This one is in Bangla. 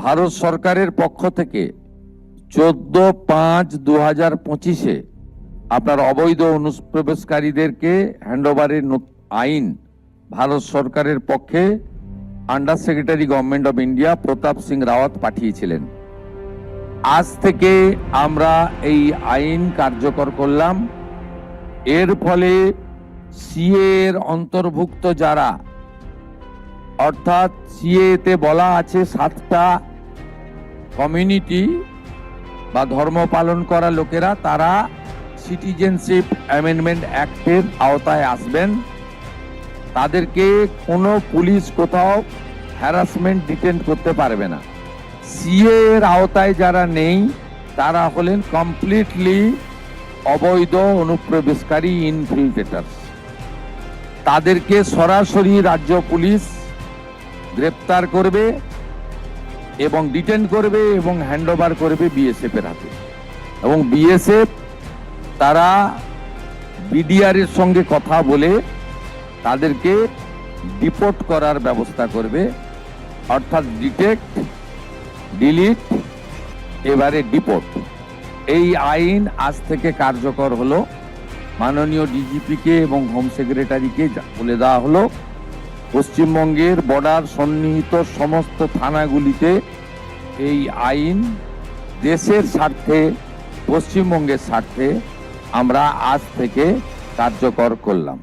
ভারত সরকারের পক্ষ থেকে 14/5/2025 আপনার অবৈধ অনুপ্রবেশকারীদেরকে হ্যান্ডওভারের আইন ভারত সরকারের পক্ষে under secretary government of India Pratap Singh Rawat পাঠিয়েছিলেন। আজ থেকে আমরা এই আইন কার্যকর করলাম। এর ফলে সিএ এর অন্তর্ভুক্ত যারা, অর্থাৎ সিএ তে বলা আছে 7টা কমিউনিটি বা ধর্ম পালন করা লোকেরা, তারা সিটিজেনশিপ অ্যামেন্ডমেন্ট অ্যাক্টের আওতায় আসবেন। তাদেরকে কোনো পুলিশ কোথাও হ্যারাসমেন্ট ডিটেন করতে পারবে না। সিএ এর আওতায় যারা নেই তারা হলেন কমপ্লিটলি অবৈধ অনুপ্রবেশকারী ইনফিল্ট্রেটার্স। তাদেরকে সরাসরি রাজ্য পুলিশ গ্রেপ্তার করবে এবং ডিটেন করবে এবং হ্যান্ডওভার করবে বিএসএফ এর হাতে। এবং বিএসএফ তারা বিডিআর এর সঙ্গে কথা বলে তাদেরকে ডিপোর্ট করার ব্যবস্থা করবে, অর্থাৎ ডিটেক্ট, ডিলিট, এবারে ডিপোর্ট। এই আইন আজ থেকে কার্যকর হলো। মাননীয় ডিজিপিকে এবং হোম সেক্রেটারিকে বলে দেওয়া হলো পশ্চিমবঙ্গের বর্ডার সন্নিহিত সমস্ত থানাগুলিতে এই আইন দেশের স্বার্থে, পশ্চিমবঙ্গের স্বার্থে আমরা আজ থেকে কার্যকর করলাম।